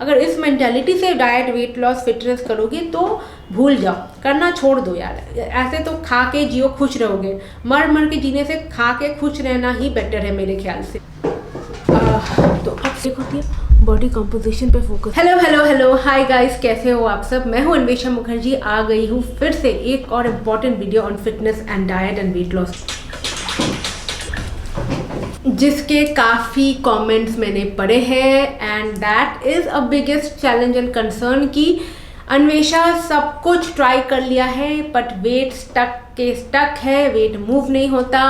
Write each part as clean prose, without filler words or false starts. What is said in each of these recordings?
अगर इस मेंटालिटी से डाइट, वेट लॉस, फिटनेस करोगे तो भूल जाओ, करना छोड़ दो यार। ऐसे तो खा के जियो, खुश रहोगे। मर मर के जीने से खा के खुश रहना ही बेटर है मेरे ख्याल से। तो अब देखो बॉडी कंपोजिशन पे फोकस। हेलो हाय गाइस, कैसे हो आप सब? मैं हूं अन्वेषा मुखर्जी, आ गई हूं फिर से एक और important video on fitness and diet and weight loss, जिसके काफ़ी कमेंट्स मैंने पढ़े हैं। And that is a biggest challenge and concern कि अन्वेषा सब कुछ ट्राई कर लिया है बट वेट स्टक है, वेट मूव नहीं होता,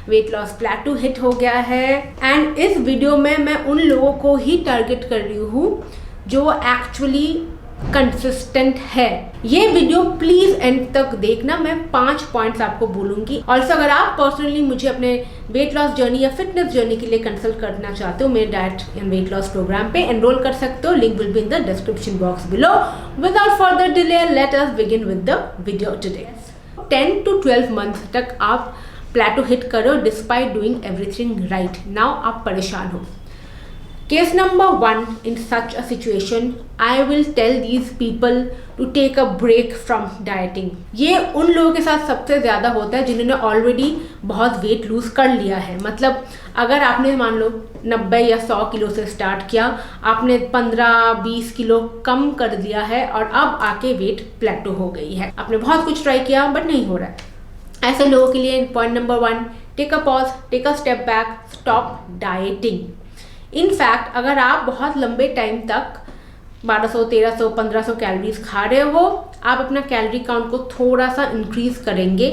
वेट लॉस प्लेटू हिट हो गया है। एंड इस वीडियो में मैं उन लोगों को ही टारगेट कर रही हूँ जो एक्चुअली कंसिस्टेंट है। ये वीडियो प्लीज एंड तक देखना, मैं 5 पॉइंट्स आपको बोलूंगी। ऑल्सो अगर आप पर्सनली मुझे अपने वेट लॉस जर्नी या फिटनेस जर्नी के लिए कंसल्ट करना चाहते हो, मेरे diet and weight loss programme पे एनरोल कर सकते हो। Link will be in the description box below. Without further delay let us begin with the video today. 10 to 12 month तक आप प्लेटो हिट करो despite doing everything right. Now आप परेशान हो। Case number 1, in such a situation, I will tell these people to take a break from dieting. ये उन लोगों के साथ सबसे ज़्यादा होता है जिन्होंने ऑलरेडी बहुत वेट लूज कर लिया है। मतलब अगर आपने मान लो 90 या 100 किलो से स्टार्ट किया, आपने 15-20 किलो कम कर दिया है और अब आके वेट प्लेटो हो गई है। आपने बहुत कुछ ट्राई किया बट नहीं हो रहा है। ऐसे लोगों के लिए point number 1, take a pause, take a step back, stop dieting. In fact अगर आप बहुत लंबे टाइम तक 1200, 1300, 1500 कैलोरीज खा रहे हो, आप अपना कैलोरी काउंट को थोड़ा सा इंक्रीज करेंगे।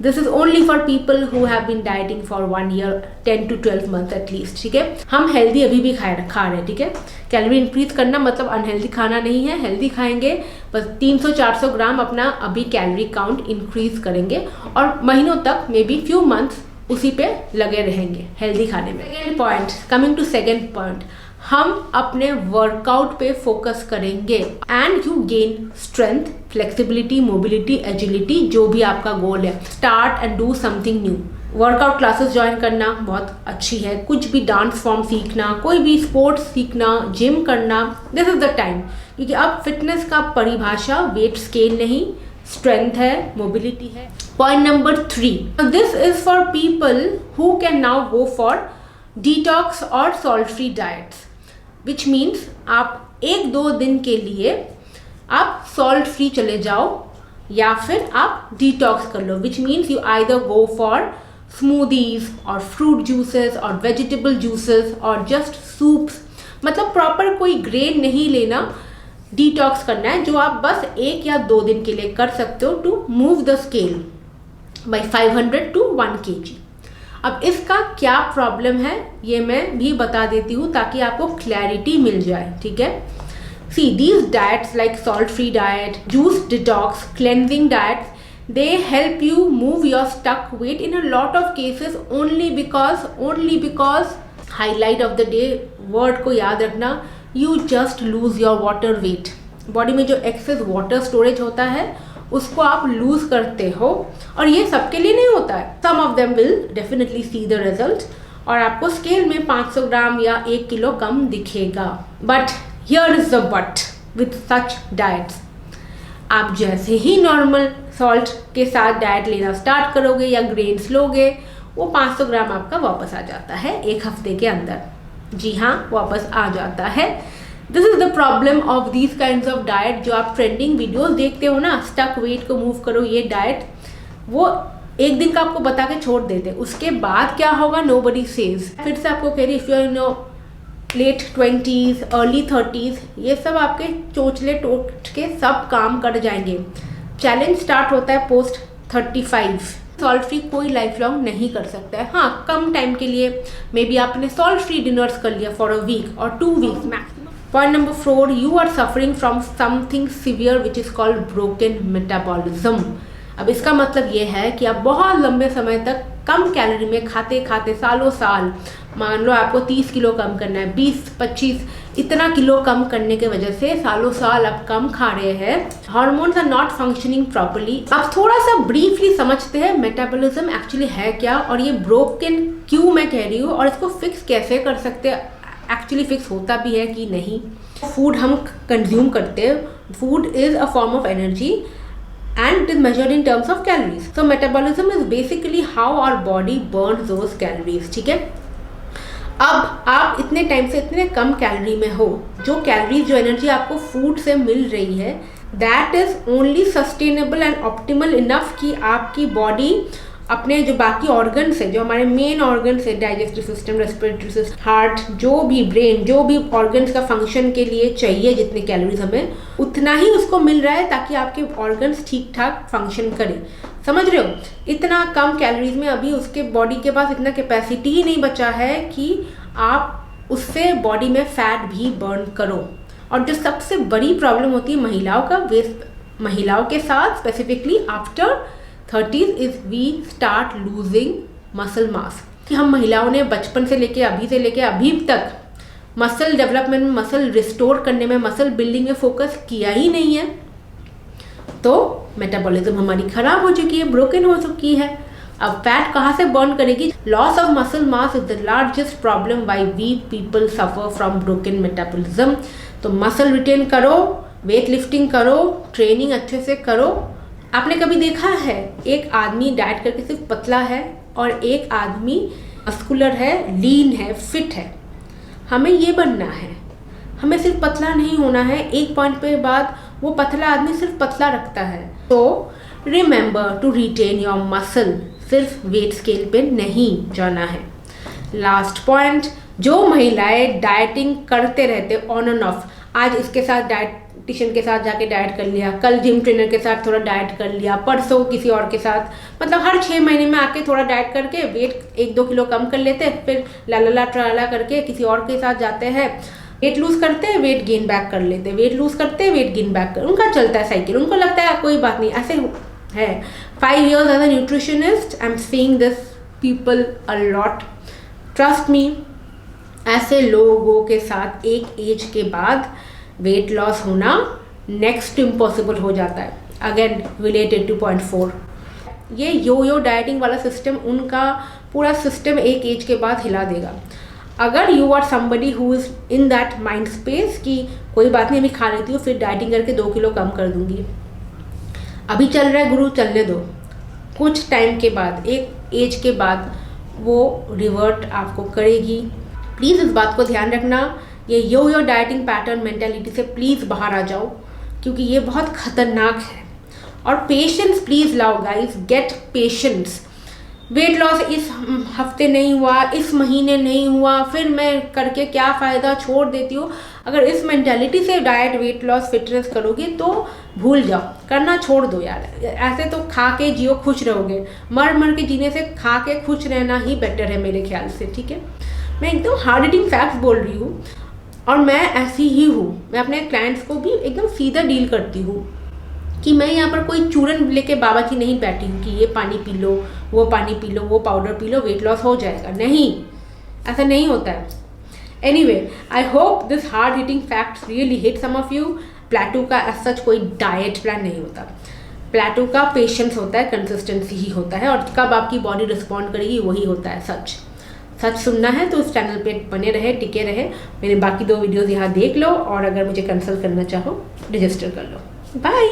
This is only for people who have been dieting for 1 year, 10 to 12 month at least. ठीक है, हम हेल्दी अभी भी खा रहे हैं। ठीक है, कैलोरी इंक्रीज करना मतलब अनहेल्दी खाना नहीं है, हेल्दी खाएंगे। बस 300-400 ग्राम अपना अभी कैलोरी काउंट इंक्रीज करेंगे और महीनों तक, मे बी फ्यू मंथ्स उसी पे लगे रहेंगे हेल्दी खाने में। Second point, coming to second point, हम अपने वर्कआउट पे फोकस करेंगे and you gain strength, flexibility, mobility, agility, जो भी आपका गोल है। Start and do something new. Workout classes join करना बहुत अच्छी है, कुछ भी डांस फॉर्म सीखना, कोई भी स्पोर्ट्स सीखना, जिम करना, दिस इज द टाइम। क्योंकि अब फिटनेस का परिभाषा वेट स्केल नहीं, स्ट्रेंथ है, मोबिलिटी है। Point number 3, this is for people who can now go for detox और salt free diets, which means आप 1-2 दिन के लिए आप सॉल्ट फ्री चले जाओ या फिर आप डिटॉक्स कर लो, which means you either go for smoothies और फ्रूट जूसेस और वेजिटेबल जूसेस और जस्ट सूप्स। मतलब प्रॉपर कोई ग्रेन नहीं लेना, डिटॉक्स करना है, जो आप बस 1 या 2 दिन के लिए कर सकते हो to move the scale by 500 to 1 kg। अब इसका क्या प्रॉब्लम है ये मैं भी बता देती हूँ ताकि आपको क्लैरिटी मिल जाए। ठीक है, see these diets like salt free diet, juice detox, cleansing diets, they help you move your stuck weight in a lot of cases only because highlight of the day word को याद रखना, you just lose your water weight। Body में जो excess water storage होता है उसको आप loose करते हो और ये सबके लिए नहीं होता है। Some of them will definitely see the result और आपको स्केल में 500 ग्राम या 1 किलो कम दिखेगा। But here is the but with such diets, आप जैसे ही नॉर्मल सॉल्ट के साथ डाइट लेना स्टार्ट करोगे या ग्रेन्स लोगे, वो 500 ग्राम आपका वापस आ जाता है 1 हफ्ते के अंदर। जी हाँ, वापस आ जाता है। This is the problem of these kinds of diet. जो आप ट्रेंडिंग वीडियोस देखते हो ना, स्टक वेट को मूव करो ये डाइट, वो 1 दिन का आपको बता के छोड़ देते, उसके बाद क्या होगा नोबडी सेज। फिर से आपको कह रही, if you are no late 20s, early 30s, ये सब आपके चोचले टोट के सब काम कर जाएंगे। चैलेंज स्टार्ट होता है पोस्ट 35। सॉल्ट फ्री कोई लाइफ लॉन्ग नहीं कर सकता है। हाँ, कम टाइम के लिए मे बी आपने सॉल्ट फ्री डिनर्स कर लिया फॉर अ वीक और 2 weeks maximum. Point number 4, you are suffering from something severe which is called broken metabolism. अब इसका मतलब ये है कि आप बहुत लंबे समय तक कम कैलोरी में खाते खाते सालों साल, मान लो आपको 30 किलो कम करना है, 20-25 इतना किलो कम करने की वजह से सालों साल आप कम खा रहे हैं, hormones are not functioning properly. आप थोड़ा सा ब्रीफली समझते हैं मेटाबॉलिज्म एक्चुअली है क्या और ये ब्रोकन क्यों मैं कह रही हूँ और इसको फिक्स कैसे कर सकते हैं, एक्चुअली फिक्स होता भी है कि नहीं। फूड हम कंज्यूम करते हैं, food is a form of energy and it is measured in terms of calories. So metabolism is basically how our body burns those calories. ठीक है, अब आप इतने टाइम से इतने कम कैलोरी में हो, जो कैलोरीज जो एनर्जी आपको फूड से मिल रही है that is only sustainable and optimal enough कि आपकी बॉडी अपने जो बाकी ऑर्गन्स है, जो हमारे मेन ऑर्गन्स है, digestive system, respiratory system, heart, जो भी ब्रेन, जो भी ऑर्गन्स का फंक्शन के लिए चाहिए जितने कैलोरीज हमें, उतना ही उसको मिल रहा है ताकि आपके ऑर्गन्स ठीक ठाक फंक्शन करें। समझ रहे हो, इतना कम कैलोरीज में अभी उसके बॉडी के पास इतना कैपेसिटी ही नहीं बचा है कि आप उससे बॉडी में फैट भी बर्न करो। और जो सबसे बड़ी प्रॉब्लम होती है महिलाओं का वेस्ट, महिलाओं के साथ specifically after 30s is we start losing muscle mass. कि हम महिलाओं ने बचपन से लेके अभी तक मसल डेवलपमेंट में, मसल रिस्टोर करने में, मसल बिल्डिंग में फोकस किया ही नहीं है, तो मेटाबॉलिज्म हमारी खराब हो चुकी है, ब्रोकन हो चुकी है। अब फैट कहाँ से बर्न करेगी? Loss of muscle mass is the largest problem why we people suffer from broken metabolism. तो मसल रिटेन करो, वेट लिफ्टिंग करो, ट्रेनिंग अच्छे से करो। आपने कभी देखा है एक आदमी डाइट करके सिर्फ पतला है और एक आदमी मस्कुलर है, लीन है, फिट है? हमें ये बनना है, हमें सिर्फ पतला नहीं होना है। एक पॉइंट पे बाद वो पतला आदमी सिर्फ पतला रखता है। तो remember to retain your muscle, सिर्फ वेट स्केल पे नहीं जाना है। लास्ट पॉइंट, जो महिलाएं डाइटिंग करते रहते ऑन एंड ऑफ, आज इसके साथ डाइटिशियन के साथ जाके डाइट कर लिया, कल जिम ट्रेनर के साथ थोड़ा डाइट कर लिया, परसों किसी और के साथ, मतलब हर 6 महीने में आके थोड़ा डाइट करके वेट 1-2 किलो कम कर लेते, फिर लाला ट्राला करके किसी और के साथ जाते हैं, वेट लूज करते हैं, वेट गेन बैक कर लेते, वेट लूज करते हैं, वेट गेन बैक कर, उनका चलता है साइकिल। उनको लगता है कोई बात नहीं, ऐसे है। 5 years as a nutritionist I am seeing this people a lot. Trust me, ऐसे लोगों के साथ एक एज के बाद वेट लॉस होना नेक्स्ट इम्पॉसिबल हो जाता है। अगेन रिलेटेड टू पॉइंट 4, ये यो डाइटिंग वाला सिस्टम, उनका पूरा सिस्टम एक एज के बाद हिला देगा। अगर you are somebody who is in that mind space कि कोई बात नहीं, अभी खा लेती हूँ, फिर डाइटिंग करके 2 किलो कम कर दूंगी, अभी चल रहा है गुरु, चलने दो। कुछ टाइम के बाद, एक एज के बाद वो रिवर्ट आपको करेगी। प्लीज़ इस बात को ध्यान रखना, ये यो डाइटिंग पैटर्न मेंटालिटी से प्लीज़ बाहर आ जाओ, क्योंकि ये बहुत खतरनाक है। और पेशेंस प्लीज़ लाओ guys, get patience. Weight loss इस हफ्ते नहीं हुआ, इस महीने नहीं हुआ, फिर मैं करके क्या फ़ायदा, छोड़ देती हूँ। अगर इस मेंटालिटी से डाइट, वेट लॉस, फिटनेस करोगे तो भूल जाओ, करना छोड़ दो यार। ऐसे तो खा के जियो, खुश रहोगे। मर मर के जीने से खा के खुश रहना ही बेटर है मेरे ख्याल से, ठीक है। मैं एकदम हार्ड हिटिंग फैक्ट्स बोल रही हूँ और मैं ऐसी ही हूँ। मैं अपने क्लाइंट्स को भी एकदम सीधा डील करती हूँ कि मैं यहाँ पर कोई चूरन लेके बाबा की नहीं बैठी हूँ कि ये पानी पी लो, वो पानी पी लो, वो पाउडर पी लो, वेट लॉस हो जाएगा। नहीं, ऐसा नहीं होता है। Anyway, I hope this hard hitting facts really hit some of you. Plato का एज सच कोई डाइट प्लान नहीं होता। प्लेटो का पेशेंस होता है, कंसिस्टेंसी ही होता है, और कब आपकी बॉडी रिस्पॉन्ड करेगी वही होता है सच। सच सुनना है तो इस चैनल पे बने रहे, टिके रहे। मेरे बाकी 2 वीडियोज़ यहाँ देख लो, और अगर मुझे कंसल्ट करना चाहो रजिस्टर कर लो। बाय।